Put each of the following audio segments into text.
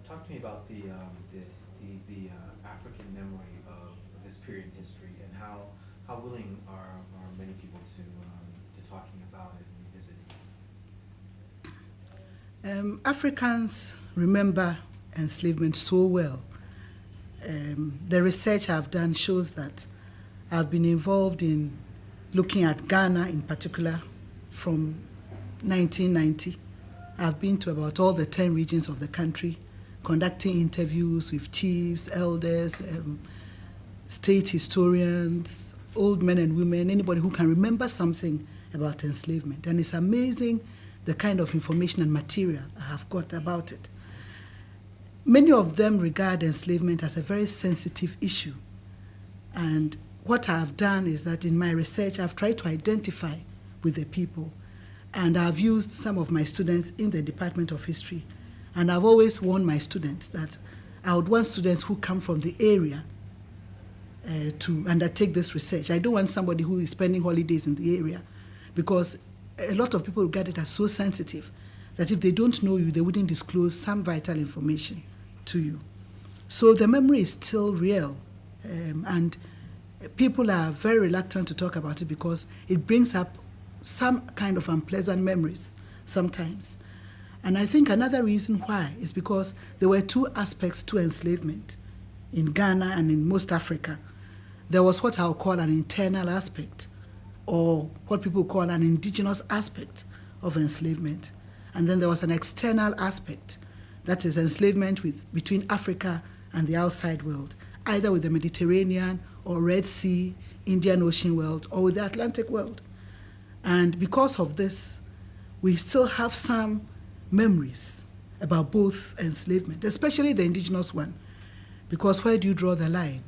talk to me about the African memory of this period in history, and how willing are many people to talking about it and revisiting it? Africans remember enslavement so well. The research I've done shows that I've been involved in looking at Ghana in particular from 1990. I've been to about all the 10 regions of the country, conducting interviews with chiefs, elders, state historians, old men and women, anybody who can remember something about enslavement. And it's amazing the kind of information and material I have got about it. Many of them regard enslavement as a very sensitive issue. And what I've done is that in my research, I've tried to identify with the people. And I've used some of my students in the Department of History. And I've always warned my students that I would want students who come from the area to undertake this research. I don't want somebody who is spending holidays in the area, because a lot of people regard it as so sensitive that if they don't know you, they wouldn't disclose some vital information to you. So the memory is still real, and people are very reluctant to talk about it because it brings up some kind of unpleasant memories sometimes. And I think another reason why is because there were two aspects to enslavement in Ghana and in most Africa. There was what I'll call an internal aspect, or what people call an indigenous aspect of enslavement. And then there was an external aspect, that is enslavement between Africa and the outside world, either with the Mediterranean or Red Sea, Indian Ocean world, or with the Atlantic world. And because of this, we still have some memories about both enslavement, especially the indigenous one, because where do you draw the line?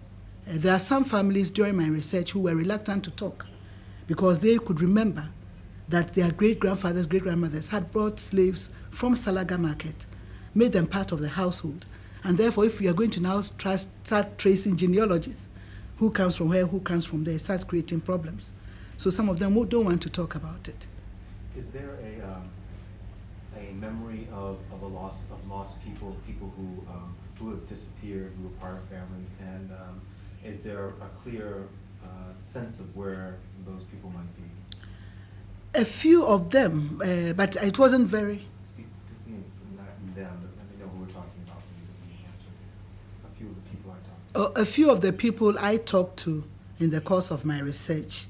There are some families during my research who were reluctant to talk because they could remember that their great-grandfathers, great-grandmothers had brought slaves from Salaga Market, made them part of the household. And therefore, if we are going to now start tracing genealogies, who comes from where, who comes from there, it starts creating problems. So some of them don't want to talk about it. Is there a memory of lost people who have disappeared, who are part of families, and is there a clear sense of where those people might be? A few of them, but it wasn't very. Speak to me from that and them, but let me know who we're talking about when you answer. A few of the people I talked to. A few of the people I talked to in the course of my research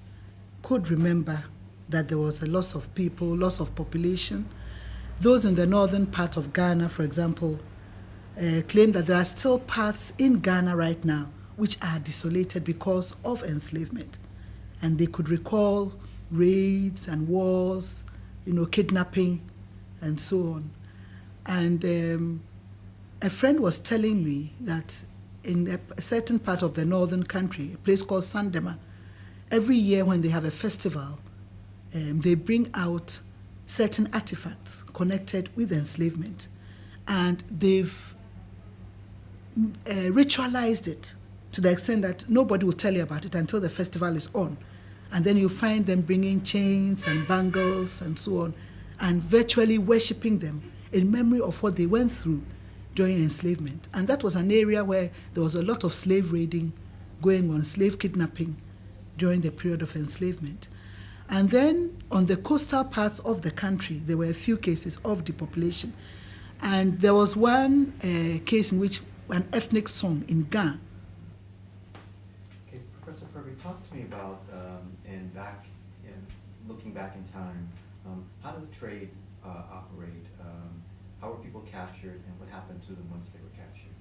could remember that there was a loss of people, loss of population. Those in the northern part of Ghana, for example, claim that there are still parts in Ghana right now which are desolated because of enslavement. And they could recall raids and wars, kidnapping, and so on. And a friend was telling me that in a certain part of the northern country, a place called Sandema, every year when they have a festival, they bring out certain artifacts connected with enslavement. And they've ritualized it to the extent that nobody will tell you about it until the festival is on. And then you find them bringing chains and bangles and so on, and virtually worshipping them in memory of what they went through during enslavement. And that was an area where there was a lot of slave raiding going on, slave kidnapping during the period of enslavement. And then on the coastal parts of the country, there were a few cases of depopulation. And there was one case in which an ethnic song in Ghana. Okay, Professor Perbi, talk to me about, looking back in time, how did the trade operate? How were people captured, and what happened to them once they were captured?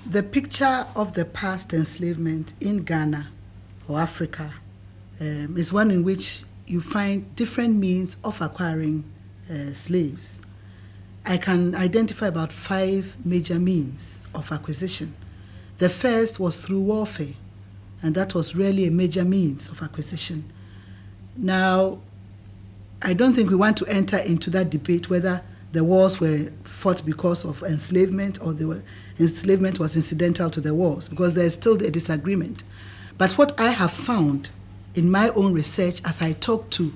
The picture of the past enslavement in Ghana or Africa is one in which you find different means of acquiring slaves. I can identify about 5 major means of acquisition. The first was through warfare, and that was really a major means of acquisition. Now, I don't think we want to enter into that debate whether the wars were fought because of enslavement or enslavement was incidental to the wars, because there is still a disagreement. But what I have found in my own research as I talk to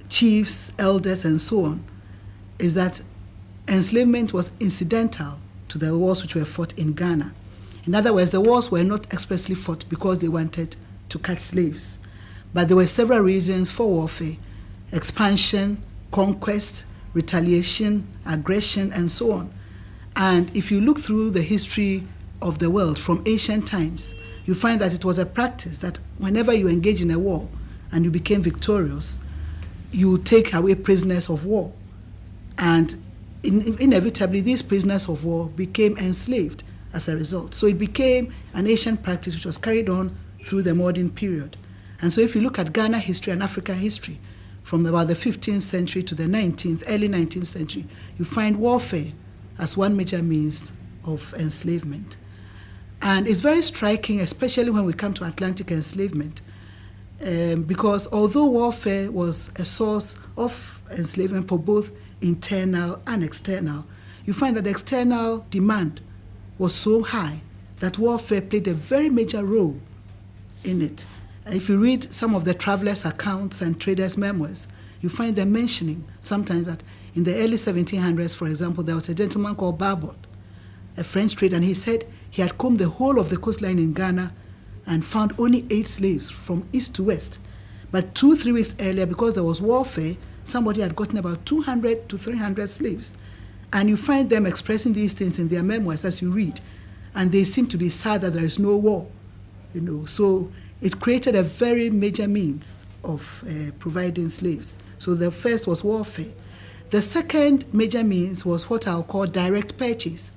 chiefs, elders, and so on, is that enslavement was incidental to the wars which were fought in Ghana. In other words, the wars were not expressly fought because they wanted to catch slaves. But there were several reasons for warfare: expansion, conquest, retaliation, aggression, and so on. And if you look through the history of the world from ancient times, you find that it was a practice that whenever you engage in a war and you became victorious, you take away prisoners of war. And inevitably, these prisoners of war became enslaved as a result. So it became an ancient practice which was carried on through the modern period. And so if you look at Ghana history and African history, from about the 15th century to the 19th, early 19th century, you find warfare as one major means of enslavement. And it's very striking, especially when we come to Atlantic enslavement, because although warfare was a source of enslavement for both internal and external, you find that the external demand was so high that warfare played a very major role in it. And if you read some of the travelers' accounts and traders' memoirs, you find them mentioning sometimes that in the early 1700s, for example, there was a gentleman called Barbot, a French trader, and he said he had combed the whole of the coastline in Ghana and found only 8 slaves from east to west. But 2-3 weeks earlier, because there was warfare, somebody had gotten about 200 to 300 slaves. And you find them expressing these things in their memoirs as you read. And they seem to be sad that there is no war. So it created a very major means of providing slaves. So the first was warfare. The second major means was what I'll call direct purchase.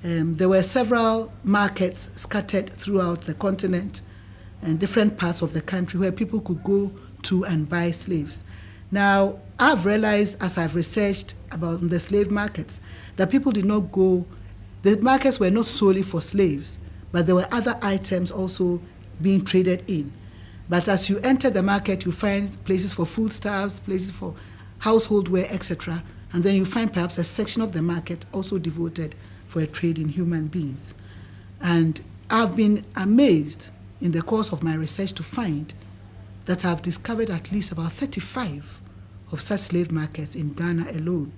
There were several markets scattered throughout the continent and different parts of the country where people could go to and buy slaves. Now, I've realized as I've researched about the slave markets that people did not go, the markets were not solely for slaves, but there were other items also being traded in. But as you enter the market, you find places for foodstuffs, places for household wear, etc. And then you find perhaps a section of the market also devoted for a trade in human beings. And I've been amazed in the course of my research to find that I've discovered at least about 35 of such slave markets in Ghana alone.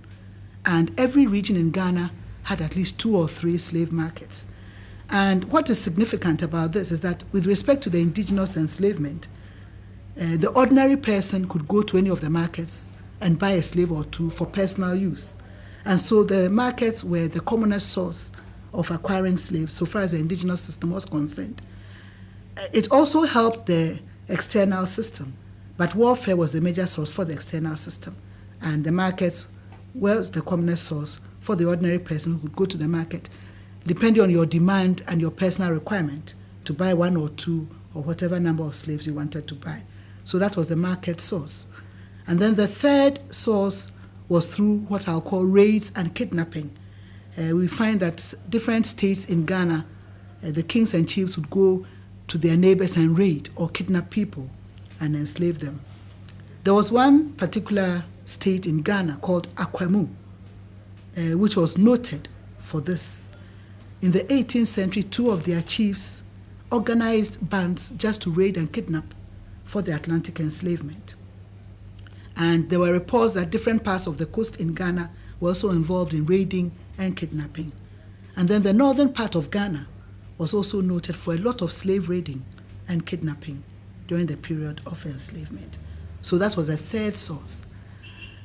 And every region in Ghana had at least 2 or 3 slave markets. And what is significant about this is that with respect to the indigenous enslavement, the ordinary person could go to any of the markets and buy a slave or two for personal use. And so the markets were the commonest source of acquiring slaves so far as the indigenous system was concerned. It also helped the external system, but warfare was the major source for the external system. And the markets was the commonest source for the ordinary person who could go to the market, depending on your demand and your personal requirement, to buy 1 or 2 or whatever number of slaves you wanted to buy. So that was the market source. And then the third source was through what I'll call raids and kidnapping. We find that different states in Ghana, the kings and chiefs would go to their neighbors and raid or kidnap people and enslave them. There was one particular state in Ghana called Akwamu, which was noted for this. In the 18th century, 2 of their chiefs organized bands just to raid and kidnap for the Atlantic enslavement. And there were reports that different parts of the coast in Ghana were also involved in raiding and kidnapping. And then the northern part of Ghana was also noted for a lot of slave raiding and kidnapping during the period of enslavement. So that was the third source.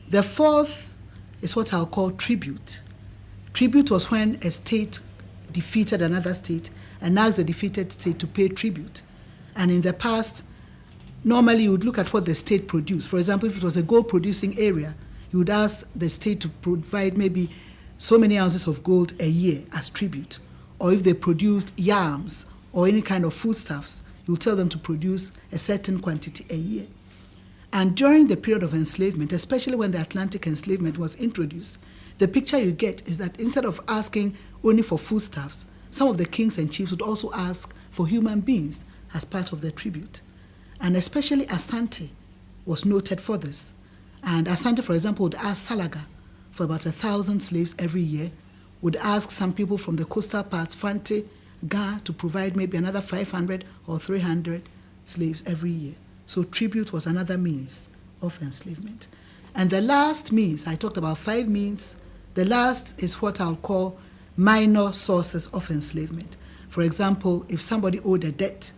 The fourth is what I'll call tribute. Tribute was when a state defeated another state and asked the defeated state to pay tribute. And in the past, normally you would look at what the state produced. For example, if it was a gold-producing area, you would ask the state to provide maybe so many ounces of gold a year as tribute. Or if they produced yams or any kind of foodstuffs, you would tell them to produce a certain quantity a year. And during the period of enslavement, especially when the Atlantic enslavement was introduced, the picture you get is that instead of asking only for foodstuffs, some of the kings and chiefs would also ask for human beings as part of their tribute. And especially Asante was noted for this. And Asante, for example, would ask Salaga for about 1,000 slaves every year, would ask some people from the coastal parts, Fante, Ga, to provide maybe another 500 or 300 slaves every year. So tribute was another means of enslavement. And the last means, I talked about 5 means, the last is what I'll call minor sources of enslavement. For example, if somebody owed a debt,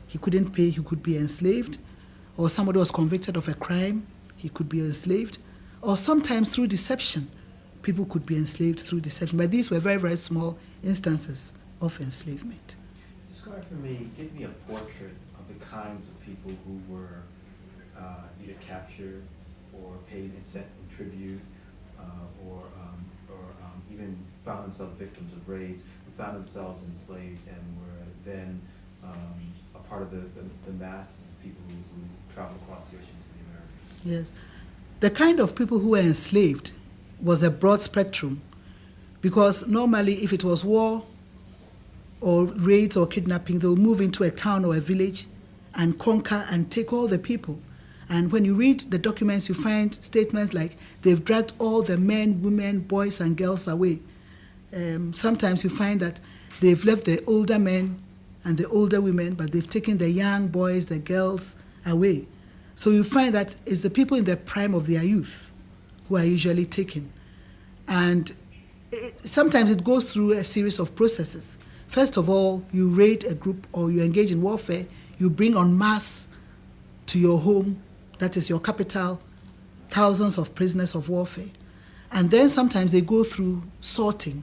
he couldn't pay, he could be enslaved, or somebody was convicted of a crime, he could be enslaved, or sometimes through deception, people could be enslaved through deception. But these were very, very small instances of enslavement. Describe for me, give me a portrait of the kinds of people who were either captured or paid in tribute, or even found themselves victims of raids, who found themselves enslaved and were then a part of the mass of people who traveled across the ocean to the Americas. Yes. The kind of people who were enslaved was a broad spectrum, because normally if it was war or raids or kidnapping, they would move into a town or a village and conquer and take all the people. And when you read the documents, you find statements like they've dragged all the men, women, boys, and girls away. Sometimes you find that they've left the older men and the older women, but they've taken the young boys, the girls away. So you find that it's the people in the prime of their youth who are usually taken. And sometimes it goes through a series of processes. First of all, you raid a group or you engage in warfare, you bring en masse to your home, that is your capital, thousands of prisoners of warfare. And then sometimes they go through sorting,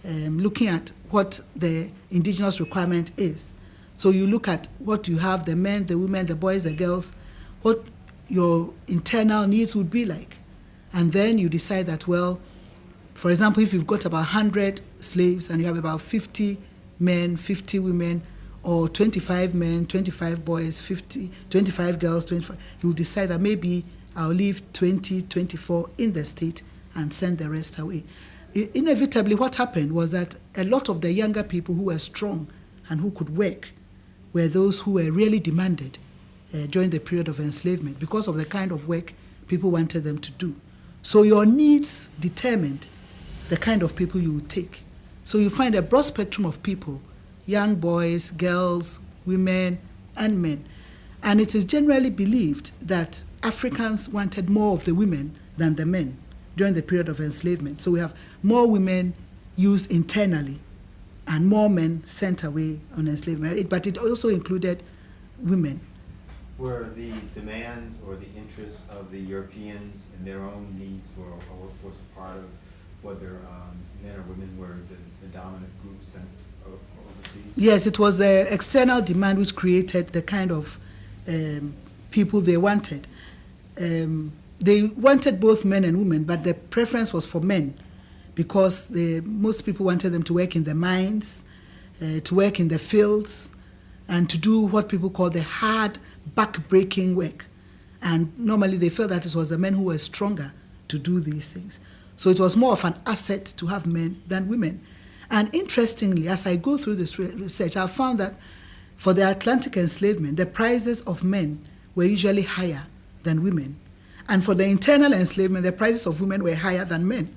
looking at what the indigenous requirement is. So you look at what you have, the men, the women, the boys, the girls, what your internal needs would be like. And then you decide that, well, for example, if you've got about 100 slaves and you have about 50 men, 50 women, or 25 men, 25 boys, 25 girls, 25, you'll decide that maybe I'll leave 20, 24 in the state and send the rest away. Inevitably, what happened was that a lot of the younger people who were strong and who could work were those who were really demanded during the period of enslavement because of the kind of work people wanted them to do. So your needs determined the kind of people you would take. So you find a broad spectrum of people, young boys, girls, women, and men. And it is generally believed that Africans wanted more of the women than the men during the period of enslavement. So we have more women used internally and more men sent away on enslavement. But it also included women. Were the demands or the interests of the Europeans and their own needs for a workforce a part of whether men or women were the dominant group sent overseas? Yes, it was the external demand which created the kind of people they wanted. They wanted both men and women, but the preference was for men because most people wanted them to work in the mines, to work in the fields, and to do what people call the hard, back-breaking work. And normally they felt that it was the men who were stronger to do these things. So it was more of an asset to have men than women. And interestingly, as I go through this research, I found that for the Atlantic enslavement, the prices of men were usually higher than women. And for the internal enslavement, the prices of women were higher than men.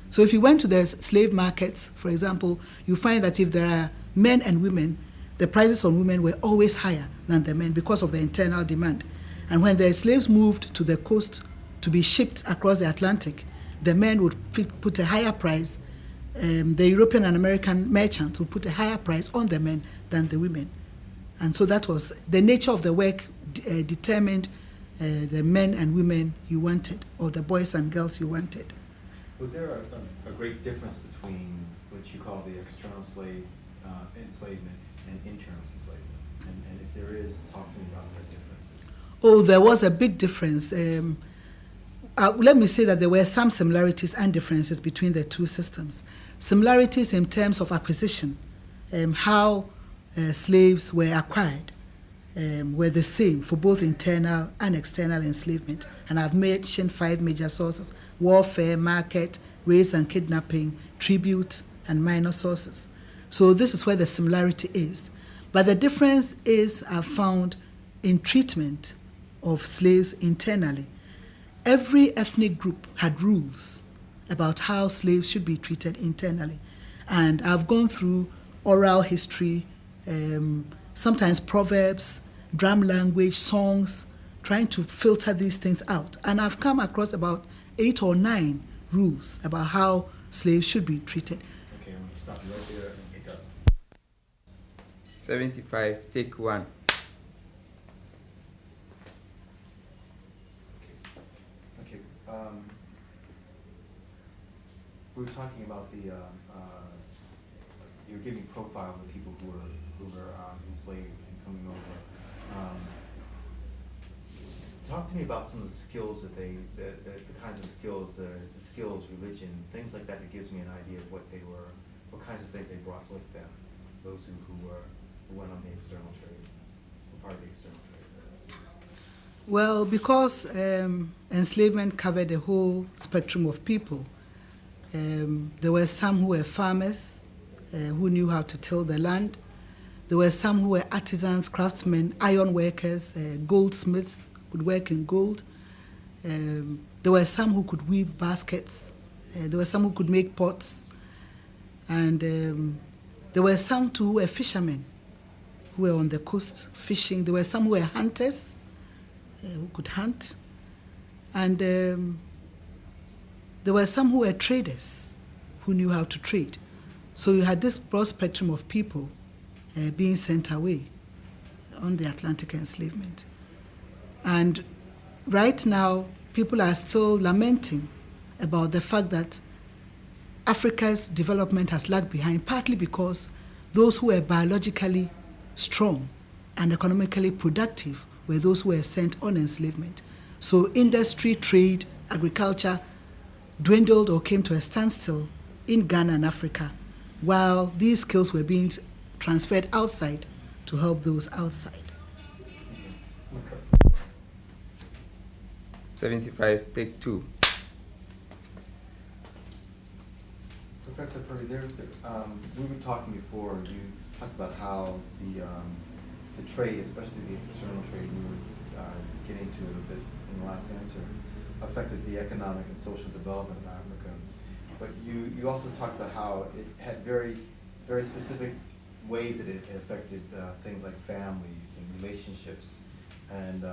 So if you went to the slave markets, for example, you find that if there are men and women, the prices on women were always higher than the men because of the internal demand. And when the slaves moved to the coast to be shipped across the Atlantic, the men would put a higher price. The European and American merchants would put a higher price on the men than the women. And so that was the nature of the work determined the men and women you wanted, or the boys and girls you wanted. Was there a great difference between what you call the external slave enslavement and internal enslavement? And if there is, talk to me about the differences. Oh, there was a big difference. Let me say that there were some similarities and differences between the two systems. Similarities in terms of acquisition, how slaves were acquired, were the same for both internal and external enslavement. And I've mentioned 5 major sources: warfare, market, race and kidnapping, tribute, and minor sources. So this is where the similarity is. But the difference is, I've found, in treatment of slaves internally. Every ethnic group had rules about how slaves should be treated internally. And I've gone through oral history, sometimes proverbs, drum language, songs, trying to filter these things out. And I've come across about 8 or 9 rules about how slaves should be treated. Okay, I'm going to stop you right there and pick up. 75, take 1. Okay. We were talking about the, you were giving profile of the people who were enslaved and coming over. Talk to me about some of the skills that the kinds of skills, the skills, religion, things like that gives me an idea of what they were, what kinds of things they brought with them, those who went on the external trade, were part of the external trade. Well, because enslavement covered the whole spectrum of people, there were some who were farmers, who knew how to till the land. There were some who were artisans, craftsmen, iron workers, goldsmiths, could work in gold. There were some who could weave baskets. There were some who could make pots. And there were some too who were fishermen, who were on the coast fishing. There were some who were hunters, who could hunt. And there were some who were traders, who knew how to trade. So you had this broad spectrum of people being sent away on the Atlantic enslavement. And right now, people are still lamenting about the fact that Africa's development has lagged behind, partly because those who were biologically strong and economically productive were those who were sent on enslavement. So industry, trade, agriculture dwindled or came to a standstill in Ghana and Africa, while these skills were being transferred outside to help those outside. 75, take 2. Professor Perbi, we were talking before, you talked about how the trade, especially the external trade, we were getting to a bit in the last answer, affected the economic and social development of Africa. But you also talked about how it had very, very specific ways that it affected things like families and relationships, and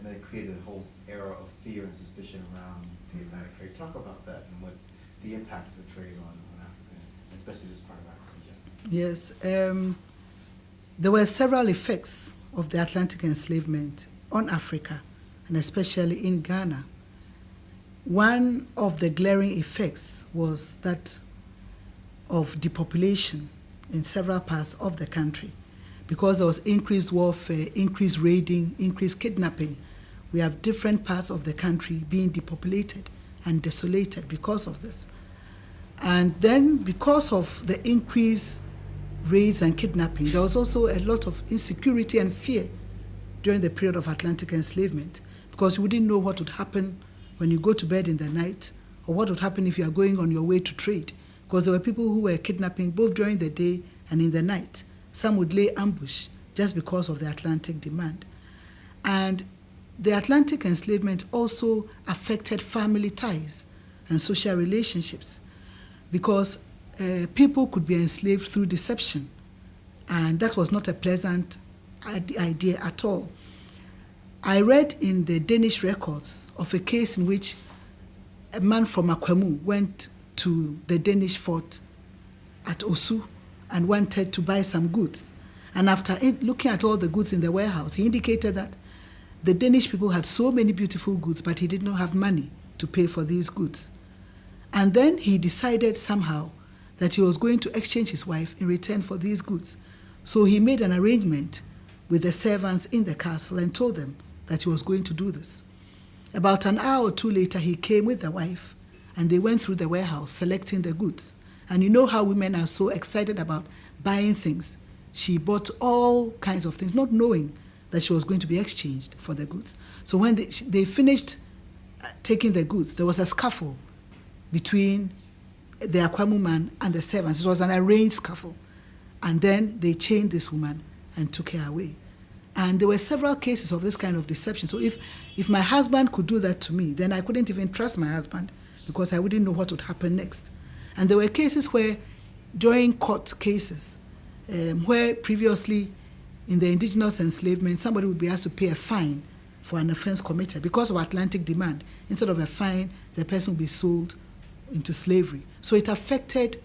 it created a whole era of fear and suspicion around the Atlantic trade. Talk about that and what the impact of the trade on Africa, especially this part of Africa. Yes, there were several effects of the Atlantic enslavement on Africa, and especially in Ghana. One of the glaring effects was that of depopulation in several parts of the country. Because there was increased warfare, increased raiding, increased kidnapping, we have different parts of the country being depopulated and desolated because of this. And then because of the increased raids and kidnapping, there was also a lot of insecurity and fear during the period of Atlantic enslavement, because you wouldn't know what would happen when you go to bed in the night, or what would happen if you are going on your way to trade, because there were people who were kidnapping both during the day and in the night. Some would lay ambush just because of the Atlantic demand. And the Atlantic enslavement also affected family ties and social relationships, because people could be enslaved through deception, and that was not a pleasant idea at all. I read in the Danish records of a case in which a man from Akwamu went to the Danish fort at Osu and wanted to buy some goods. And after looking at all the goods in the warehouse, he indicated that the Danish people had so many beautiful goods, but he did not have money to pay for these goods. And then he decided somehow that he was going to exchange his wife in return for these goods. So he made an arrangement with the servants in the castle and told them that he was going to do this. About an hour or two later, he came with the wife, and they went through the warehouse selecting the goods. And you know how women are so excited about buying things. She bought all kinds of things, not knowing that she was going to be exchanged for the goods. So when they finished taking the goods, there was a scuffle between the Akwamu man and the servants. It was an arranged scuffle. And then they chained this woman and took her away. And there were several cases of this kind of deception. So if my husband could do that to me, then I couldn't even trust my husband, because I wouldn't know what would happen next. And there were cases where, during court cases, where previously in the indigenous enslavement, somebody would be asked to pay a fine for an offense committed. Because of Atlantic demand, instead of a fine, the person would be sold into slavery. So it affected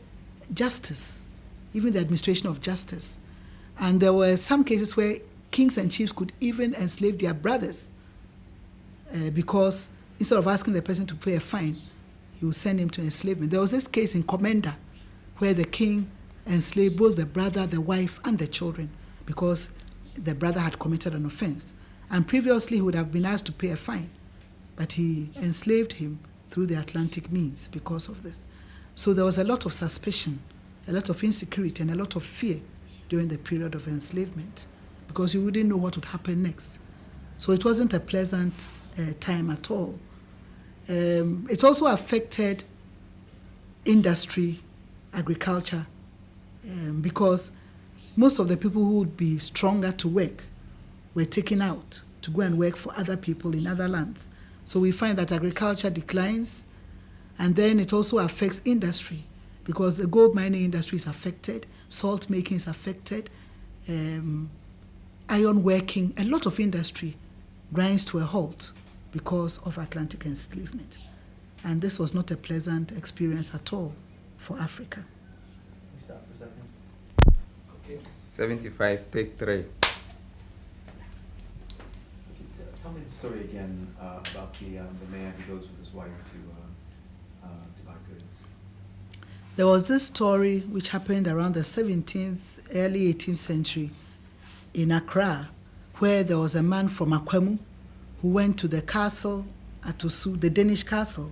justice, even the administration of justice. And there were some cases where kings and chiefs could even enslave their brothers because instead of asking the person to pay a fine, he would send him to enslavement. There was this case in Comenda where the king enslaved both the brother, the wife, and the children because the brother had committed an offense. And previously he would have been asked to pay a fine, but he enslaved him through the Atlantic means because of this. So there was a lot of suspicion, a lot of insecurity, and a lot of fear during the period of enslavement because you wouldn't know what would happen next. So it wasn't a pleasant time at all. It also affected industry, agriculture, because most of the people who would be stronger to work were taken out to go and work for other people in other lands. So we find that agriculture declines, and then it also affects industry because the gold mining industry is affected, salt making is affected, iron working, a lot of industry grinds to a halt because of Atlantic enslavement. And this was not a pleasant experience at all for Africa. Stop for a second. Okay. 75, take 3. Okay, tell me the story again about the man who goes with his wife to buy goods. There was this story which happened around the 17th, early 18th century in Accra, where there was a man from Akwemu who went to the castle at Osu, the Danish castle,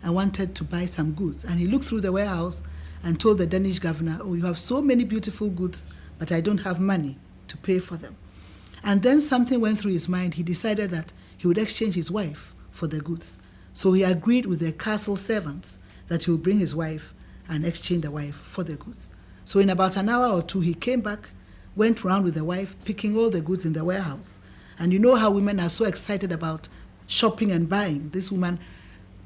and wanted to buy some goods. And he looked through the warehouse and told the Danish governor, "Oh, you have so many beautiful goods, but I don't have money to pay for them." And then something went through his mind. He decided that he would exchange his wife for the goods. So he agreed with the castle servants that he would bring his wife and exchange the wife for the goods. So in about an hour or two, he came back, went around with the wife, picking all the goods in the warehouse. And you know how women are so excited about shopping and buying. This woman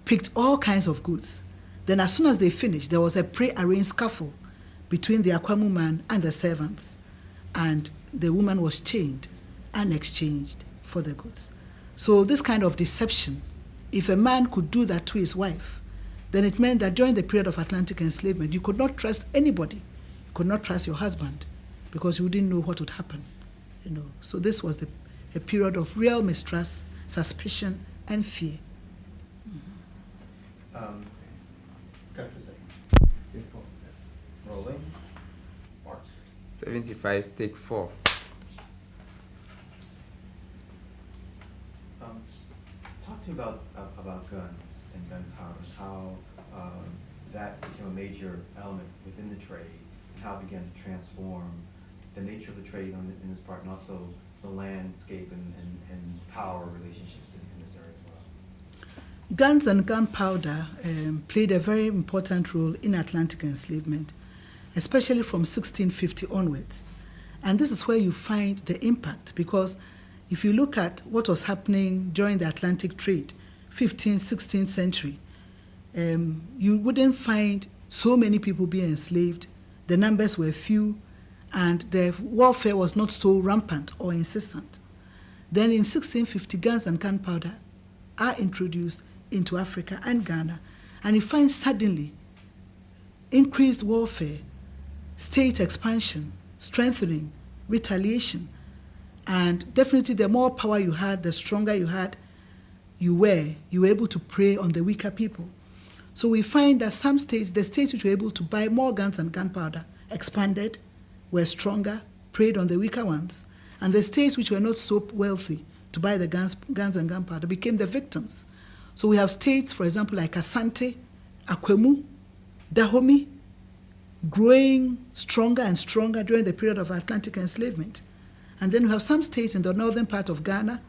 picked all kinds of goods. Then as soon as they finished, there was a pre-arranged scuffle between the Akwamu man and the servants. And the woman was chained and exchanged for the goods. So this kind of deception, if a man could do that to his wife, then it meant that during the period of Atlantic enslavement, you could not trust anybody. You could not trust your husband because you didn't know what would happen. So this was a period of real mistrust, suspicion, and fear. Cut for a second. Rolling. Mark. 75, take 4. Talk to me about guns and gunpowder, and how that became a major element within the trade, and how it began to transform the nature of the trade in this part, and also the landscape and power relationships in this area as well. Guns and gunpowder played a very important role in Atlantic enslavement, especially from 1650 onwards. And this is where you find the impact, because if you look at what was happening during the Atlantic trade, 15th, 16th century, you wouldn't find so many people being enslaved. The numbers were few, and the warfare was not so rampant or insistent. Then in 1650, guns and gunpowder are introduced into Africa and Ghana, and you find suddenly increased warfare, state expansion, strengthening, retaliation, and definitely the more power you had, the stronger you were able to prey on the weaker people. So we find that some states, the states which were able to buy more guns and gunpowder, expanded, were stronger, preyed on the weaker ones, and the states which were not so wealthy to buy the guns and gunpowder became the victims. So we have states, for example, like Asante, Akwemu, Dahomey, growing stronger and stronger during the period of Atlantic enslavement. And then we have some states in the northern part of Ghana,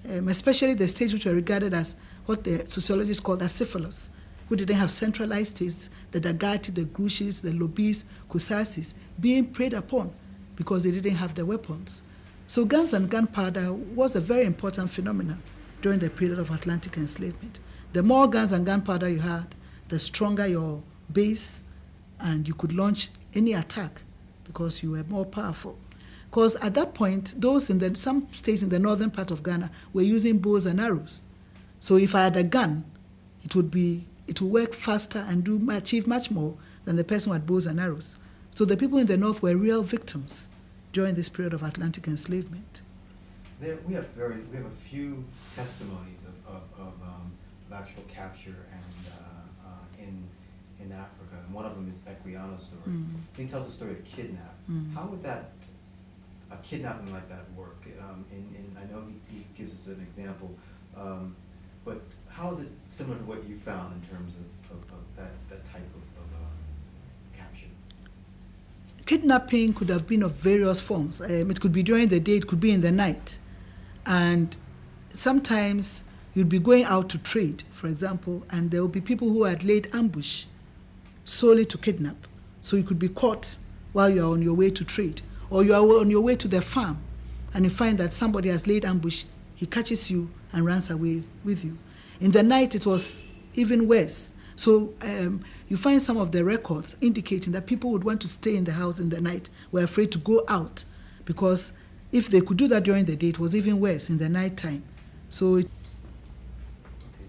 especially the states which were regarded as what the sociologists called acephalous, who didn't have centralized states, the Dagati, the Grushis, the Lobis, Kusasis, being preyed upon because they didn't have the weapons. So guns and gunpowder was a very important phenomenon during the period of Atlantic enslavement. The more guns and gunpowder you had, the stronger your base, and you could launch any attack because you were more powerful. because at that point, those in some states in the northern part of Ghana were using bows and arrows. So if I had a gun, it would work faster and achieve much more than the person who had bows and arrows. So the people in the north were real victims during this period of Atlantic enslavement. We have a few testimonies of actual capture and in Africa, and one of them is Ekweano's story. He tells the story of kidnapping. How would a kidnapping like that work? I know he gives us an example, but how is it similar to what you found in terms of that type of capture? Kidnapping could have been of various forms. It could be during the day, it could be in the night. And sometimes you'd be going out to trade, for example, and there will be people who had laid ambush solely to kidnap. So you could be caught while you are on your way to trade, or you are on your way to the farm, and you find that somebody has laid ambush, he catches you and runs away with you. In the night, it was even worse. So you find some of the records indicating that people would want to stay in the house in the night, were afraid to go out, because if they could do that during the day, it was even worse in the night time. So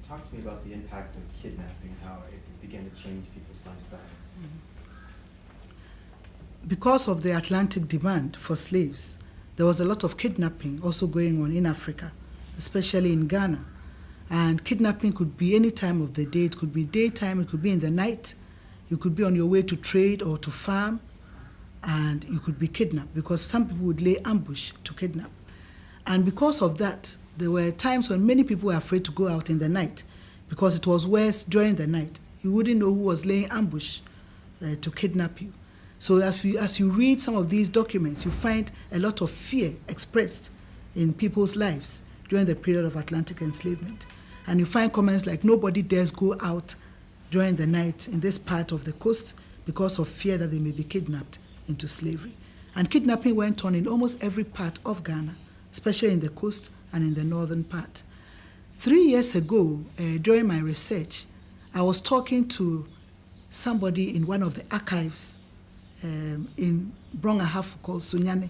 talk to me about the impact of kidnapping, how it began to change people's lifestyles. Because of the Atlantic demand for slaves, there was a lot of kidnapping also going on in Africa, especially in Ghana. And kidnapping could be any time of the day. It could be daytime, it could be in the night. You could be on your way to trade or to farm, and you could be kidnapped, because some people would lay ambush to kidnap. And because of that, there were times when many people were afraid to go out in the night, because it was worse during the night. You wouldn't know who was laying ambush to kidnap you. So as you read some of these documents, you find a lot of fear expressed in people's lives during the period of Atlantic enslavement. And you find comments like, nobody dares go out during the night in this part of the coast because of fear that they may be kidnapped into slavery. And kidnapping went on in almost every part of Ghana, especially in the coast and in the northern part. 3 years ago, during my research, I was talking to somebody in one of the archives in Brongahafu called Sunyane,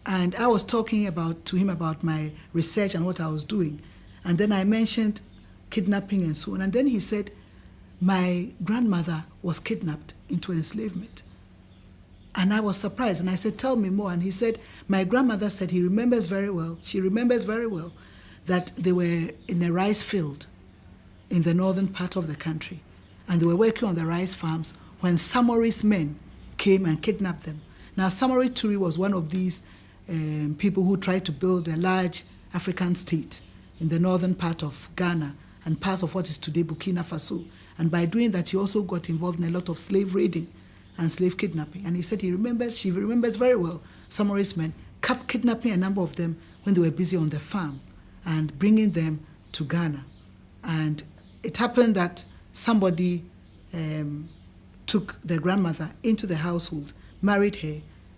and I was talking to him about my research and what I was doing. And then I mentioned kidnapping and so on. And then he said, my grandmother was kidnapped into enslavement. And I was surprised, and I said, tell me more. And he said, my grandmother said she remembers very well that they were in a rice field in the northern part of the country, and they were working on the rice farms when Samori's men came and kidnapped them. Now, Samori Turi was one of these people who tried to build a large African state in the northern part of Ghana and parts of what is today Burkina Faso. And by doing that, he also got involved in a lot of slave raiding and slave kidnapping. And he said she remembers very well Samori's men kidnapping a number of them when they were busy on the farm and bringing them to Ghana. And it happened that somebody took the grandmother into the household, married her,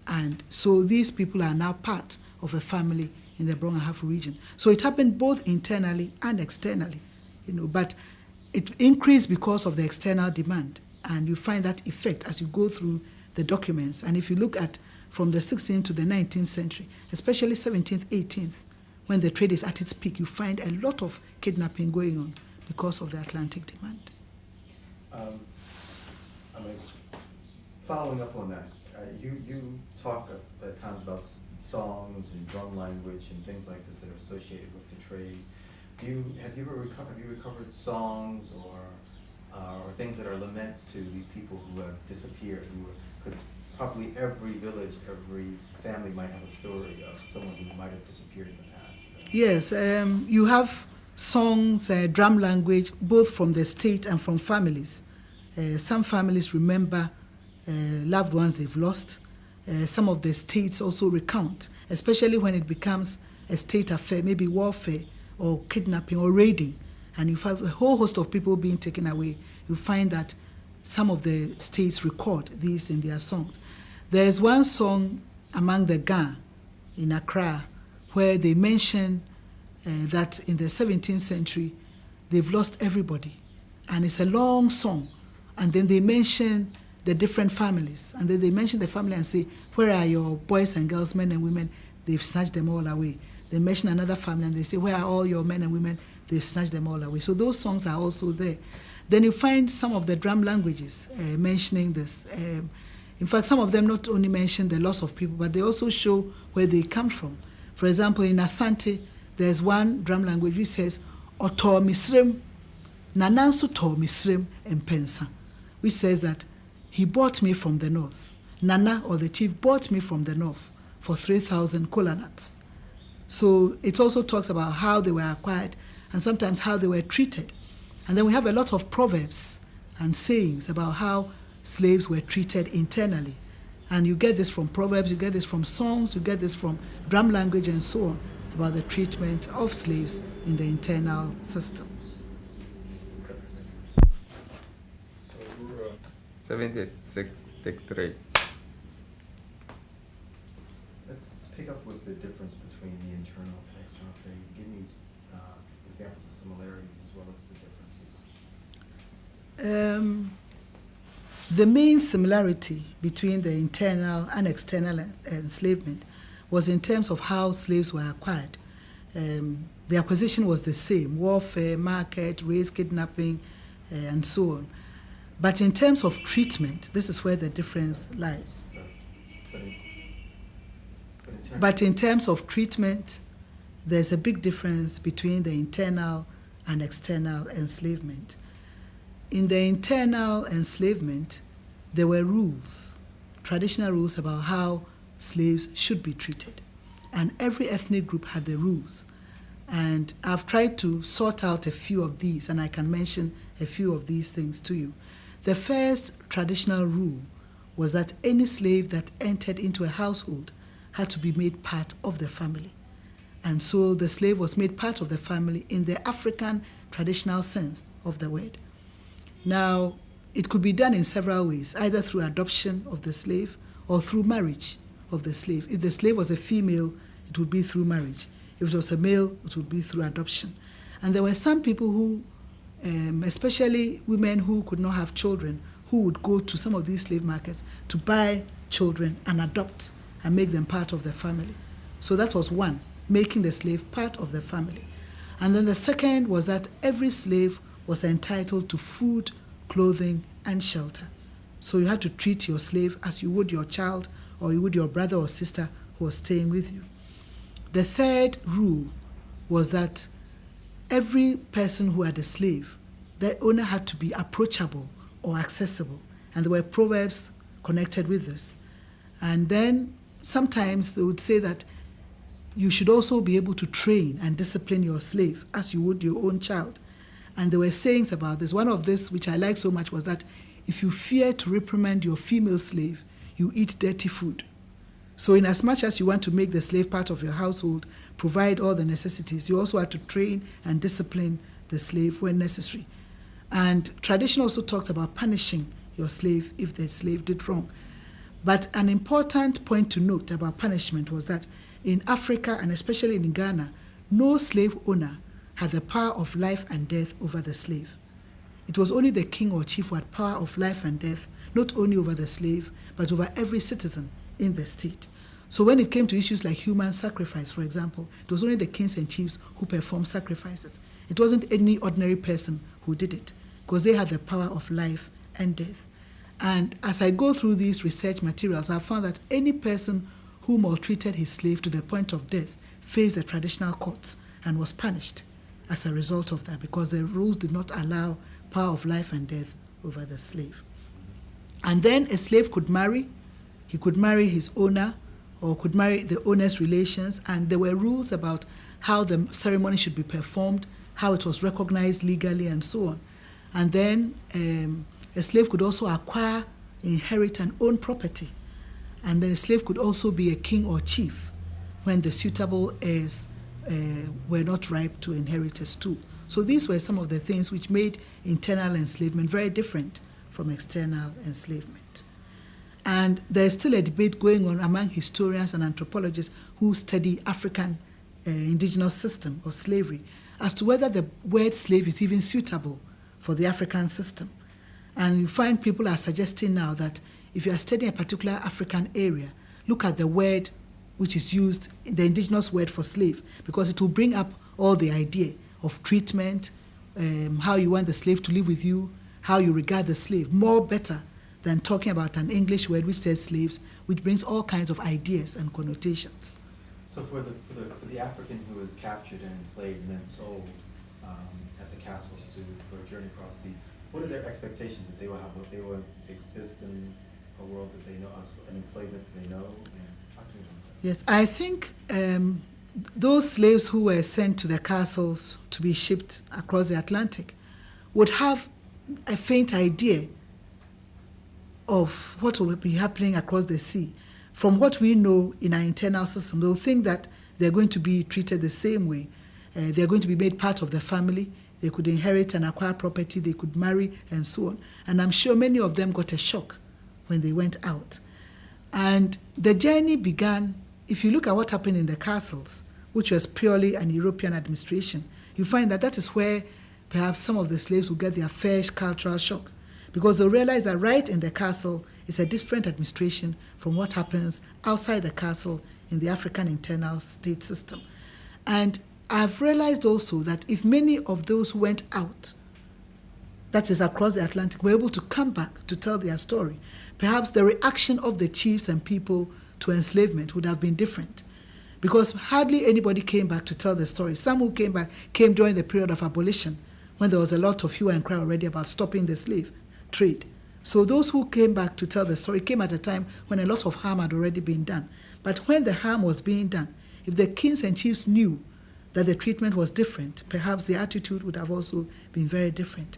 and so these people are now part of a family in the Brongahafu region. So it happened both internally and externally, but it increased because of the external demand. And you find that effect as you go through the documents. And if you look at from the 16th to the 19th century, especially 17th, 18th, when the trade is at its peak, you find a lot of kidnapping going on because of the Atlantic demand. Following up on that, you talk at times about songs and drum language and things like this that are associated with the trade. Have you recovered songs or things that are laments to these people who have disappeared? Because probably every village, every family might have a story of someone who might have disappeared in the past. Yes, you have songs, drum language, both from the state and from families. Some families remember loved ones they've lost. Some of the states also recount, especially when it becomes a state affair, maybe warfare or kidnapping or raiding, and you find a whole host of people being taken away. You find that some of the states record these in their songs. There's one song among the Ga in Accra where they mention that in the 17th century they've lost everybody, and it's a long song, and then they mention the different families. And then they mention the family and say, where are your boys and girls, men and women? They've snatched them all away. They mention another family and they say, where are all your men and women? They've snatched them all away. So those songs are also there. Then you find some of the drum languages mentioning this. In fact, some of them not only mention the loss of people, but they also show where they come from. For example, in Asante, there's one drum language which says, Oto misrem, nananso to misrem empensa, which says that he bought me from the north. Nana, or the chief, bought me from the north for 3,000 kola nuts. So it also talks about how they were acquired and sometimes how they were treated. And then we have a lot of proverbs and sayings about how slaves were treated internally. And you get this from proverbs, you get this from songs, you get this from drum language and so on, about the treatment of slaves in the internal system. 76, take 3. Let's pick up with the difference between the internal and external trade. Give me examples of similarities as well as the differences. The main similarity between the internal and external enslavement was in terms of how slaves were acquired. The acquisition was the same: warfare, market, race, kidnapping, and so on. But in terms of treatment, this is where the difference lies. But in terms of treatment, there's a big difference between the internal and external enslavement. In the internal enslavement, there were rules, traditional rules about how slaves should be treated. And every ethnic group had the rules. And I've tried to sort out a few of these, and I can mention a few of these things to you. The first traditional rule was that any slave that entered into a household had to be made part of the family. And so the slave was made part of the family in the African traditional sense of the word. Now, it could be done in several ways, either through adoption of the slave or through marriage of the slave. If the slave was a female, it would be through marriage. If it was a male, it would be through adoption. And there were some people who, especially women who could not have children, who would go to some of these slave markets to buy children and adopt and make them part of the family. So that was one, making the slave part of the family. And then the second was that every slave was entitled to food, clothing, and shelter. So you had to treat your slave as you would your child or you would your brother or sister who was staying with you. The third rule was that every person who had a slave, the owner had to be approachable or accessible. And there were proverbs connected with this. And then sometimes they would say that you should also be able to train and discipline your slave as you would your own child. And there were sayings about this. One of this, which I like so much, was that if you fear to reprimand your female slave, you eat dirty food. So in as much as you want to make the slave part of your household, provide all the necessities, you also have to train and discipline the slave when necessary. And tradition also talks about punishing your slave if the slave did wrong. But an important point to note about punishment was that in Africa, and especially in Ghana, no slave owner had the power of life and death over the slave. It was only the king or chief who had power of life and death, not only over the slave, but over every citizen in the state. So when it came to issues like human sacrifice, for example, it was only the kings and chiefs who performed sacrifices. It wasn't any ordinary person who did it, because they had the power of life and death. And as I go through these research materials, I found that any person who maltreated his slave to the point of death faced the traditional courts and was punished as a result of that, because the rules did not allow power of life and death over the slave. And then a slave could marry. He could marry his owner or could marry the owner's relations, and there were rules about how the ceremony should be performed, how it was recognized legally, and so on. And then a slave could also acquire, inherit, and own property. And then a slave could also be a king or chief when the suitable heirs were not ripe to inheritance too. So these were some of the things which made internal enslavement very different from external enslavement. And there's still a debate going on among historians and anthropologists who study African indigenous system of slavery as to whether the word slave is even suitable for the African system. And you find people are suggesting now that if you are studying a particular African area, look at the word which is used, the indigenous word for slave, because it will bring up all the idea of treatment, how you want the slave to live with you, how you regard the slave, more better than talking about an English word which says slaves, which brings all kinds of ideas and connotations. So for the African who was captured and enslaved and then sold at the castles for a journey across sea, what are their expectations that they will have? What they will exist in a world that they know, an enslavement that they know? And talk to me about that. Yes, I think those slaves who were sent to the castles to be shipped across the Atlantic would have a faint idea of what will be happening across the sea. From what we know in our internal system, they'll think that they're going to be treated the same way. They're going to be made part of the family. They could inherit and acquire property. They could marry and so on. And I'm sure many of them got a shock when they went out. And the journey began, if you look at what happened in the castles, which was purely an European administration, you find that that is where perhaps some of the slaves will get their first cultural shock, because they'll realize that right in the castle is a different administration from what happens outside the castle in the African internal state system. And I've realized also that if many of those who went out, that is across the Atlantic, were able to come back to tell their story, perhaps the reaction of the chiefs and people to enslavement would have been different, because hardly anybody came back to tell the story. Some who came back came during the period of abolition, when there was a lot of hue and cry already about stopping the slave trade. So those who came back to tell the story came at a time when a lot of harm had already been done. But when the harm was being done, if the kings and chiefs knew that the treatment was different, perhaps the attitude would have also been very different.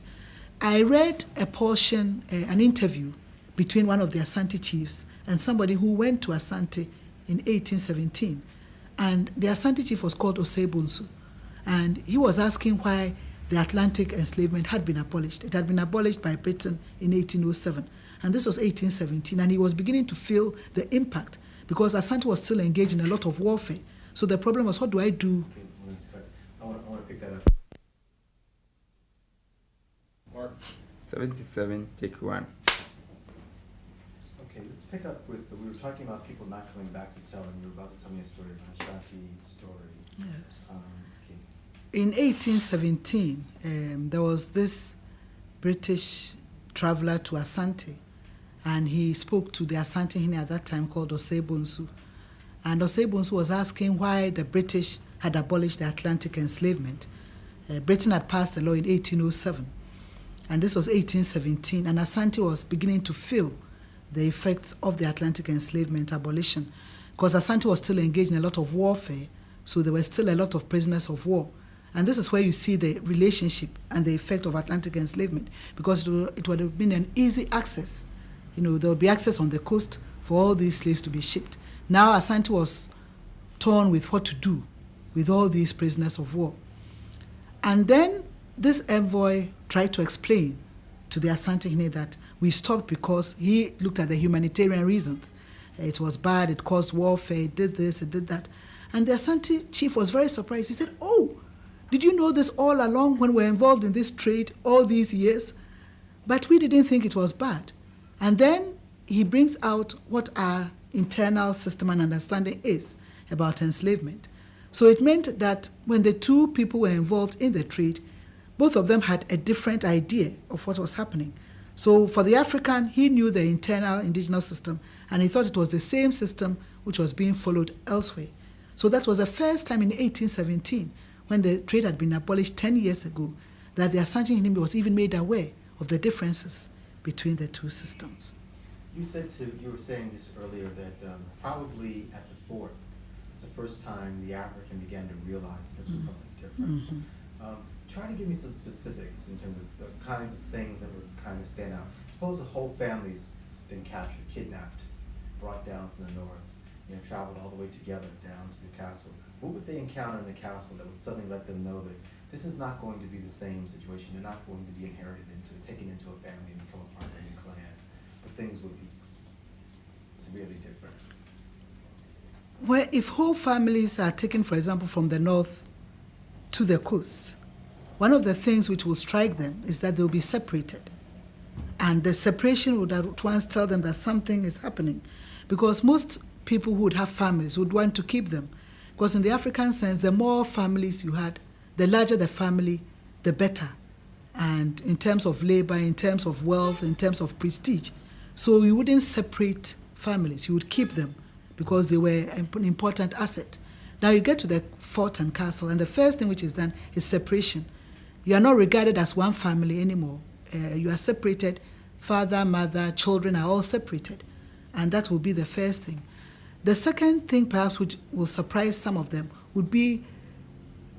I read a portion, an interview between one of the Asante chiefs and somebody who went to Asante in 1817. And the Asante chief was called Osebunsu. And he was asking why the Atlantic enslavement had been abolished. It had been abolished by Britain in 1807. And this was 1817. And he was beginning to feel the impact, because Asante was still engaged in a lot of warfare. So the problem was, what do I do? Okay, I want to pick that up. Mark. 77, take 1. Okay, let's pick up with, we were talking about people not coming back to tell, and you were about to tell me a story, an Ashanti story. Yes. Okay. In 1817, there was this British traveler to Asante, and he spoke to the Asante Hine at that time called Osebunsu. And Osebunsu was asking why the British had abolished the Atlantic enslavement. Britain had passed a law in 1807, and this was 1817, and Asante was beginning to feel the effects of the Atlantic enslavement abolition, because Asante was still engaged in a lot of warfare, so there were still a lot of prisoners of war. And this is where you see the relationship and the effect of Atlantic enslavement, because it would have been an easy access. You know, there would be access on the coast for all these slaves to be shipped. Now Asante was torn with what to do with all these prisoners of war. And then this envoy tried to explain to the Asante Hine that we stopped because he looked at the humanitarian reasons. It was bad, it caused warfare, it did this, it did that. And the Asante chief was very surprised. He said, "Oh, did you know this all along when we were involved in this trade all these years? But we didn't think it was bad." And then he brings out what our internal system and understanding is about enslavement. So it meant that when the two people were involved in the trade, both of them had a different idea of what was happening. So for the African, he knew the internal indigenous system, and he thought it was the same system which was being followed elsewhere. So that was the first time in 1817, when the trade had been abolished 10 years ago, that the Asante Hine was even made aware of the differences between the two systems. You were saying just earlier that probably at the fort, it's the first time the African began to realize this was something different. Mm-hmm. Try to give me some specifics in terms of the kinds of things that would kind of stand out. Suppose a whole family's been captured, kidnapped, brought down from the north, traveled all the way together down to the castle. What would they encounter in the castle that would suddenly let them know that this is not going to be the same situation? They're not going to be taken into a family and become a part of a new clan. But things would be severely different. Well, if whole families are taken, for example, from the north to the coast, one of the things which will strike them is that they'll be separated. And the separation would at once tell them that something is happening, because most people who would have families would want to keep them. Because in the African sense, the more families you had, the larger the family, the better. And in terms of labor, in terms of wealth, in terms of prestige. So you wouldn't separate families, you would keep them because they were an important asset. Now you get to the fort and castle, and the first thing which is done is separation. You are not regarded as one family anymore. You are separated. Father, mother, children are all separated. And that will be the first thing. The second thing, perhaps, which will surprise some of them, would be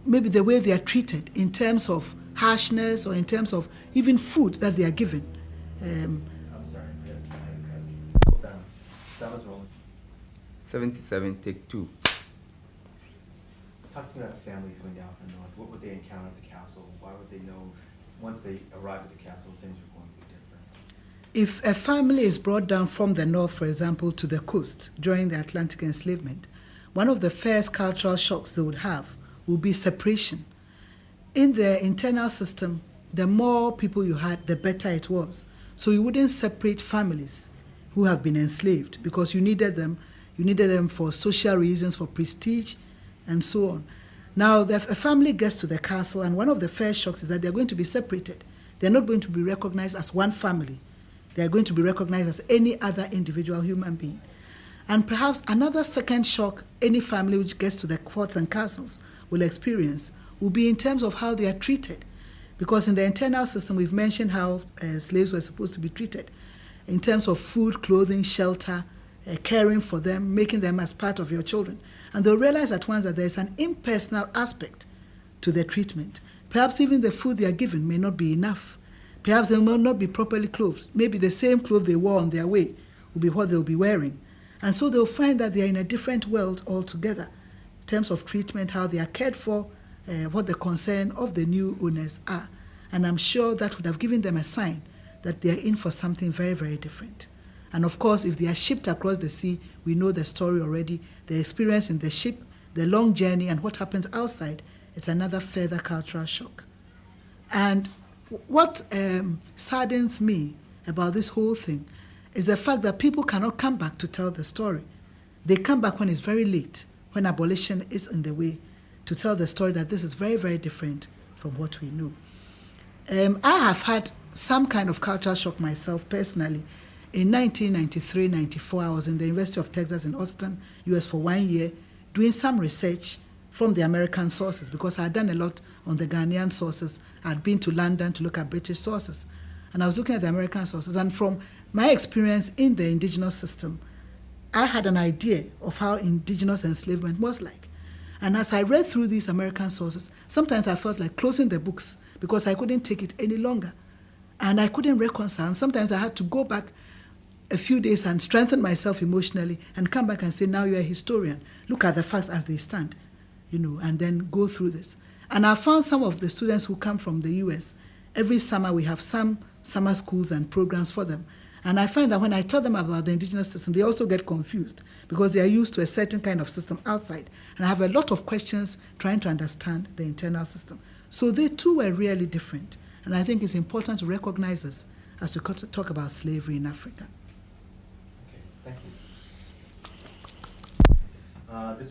maybe the way they are treated in terms of harshness or in terms of even food that they are given. I'm sorry, yes, sound is rolling. 77, take 2. Talking about families going down from the north, what would they encounter at the castle? Why would they know once they arrived at the castle things were going to be different? If a family is brought down from the north, for example, to the coast during the Atlantic enslavement, one of the first cultural shocks they would have will be separation. In the internal system, the more people you had, the better it was. So you wouldn't separate families who have been enslaved because you needed them. You needed them for social reasons, for prestige, and so on. Now, a family gets to the castle, and one of the first shocks is that they're going to be separated. They're not going to be recognized as one family. They're going to be recognized as any other individual human being. And perhaps another second shock any family which gets to the forts and castles will experience will be in terms of how they are treated. Because in the internal system, we've mentioned how slaves were supposed to be treated in terms of food, clothing, shelter, caring for them, making them as part of your children. And they'll realize at once that there's an impersonal aspect to their treatment. Perhaps even the food they are given may not be enough. Perhaps they will not be properly clothed. Maybe the same clothes they wore on their way will be what they'll be wearing. And so they'll find that they are in a different world altogether in terms of treatment, how they are cared for, what the concern of the new owners are. And I'm sure that would have given them a sign that they are in for something very, very different. And of course, if they are shipped across the sea, we know the story already. The experience in the ship, the long journey, and what happens outside, it's another further cultural shock. And what saddens me about this whole thing is the fact that people cannot come back to tell the story. They come back when it's very late, when abolition is in the way, to tell the story that this is very, very different from what we know. I have had some kind of cultural shock myself personally. In 1993-94, I was in the University of Texas in Austin, US for 1 year, doing some research from the American sources because I had done a lot on the Ghanaian sources. I had been to London to look at British sources. And I was looking at the American sources. And from my experience in the indigenous system, I had an idea of how indigenous enslavement was like. And as I read through these American sources, sometimes I felt like closing the books because I couldn't take it any longer. And I couldn't reconcile. And sometimes I had to go back a few days and strengthen myself emotionally and come back and say, now you're a historian. Look at the facts as they stand, and then go through this. And I found some of the students who come from the US, every summer we have some summer schools and programs for them. And I find that when I tell them about the indigenous system, they also get confused because they are used to a certain kind of system outside. And I have a lot of questions trying to understand the internal system. So they too were really different. And I think it's important to recognize this as we talk about slavery in Africa. Okay, thank you. This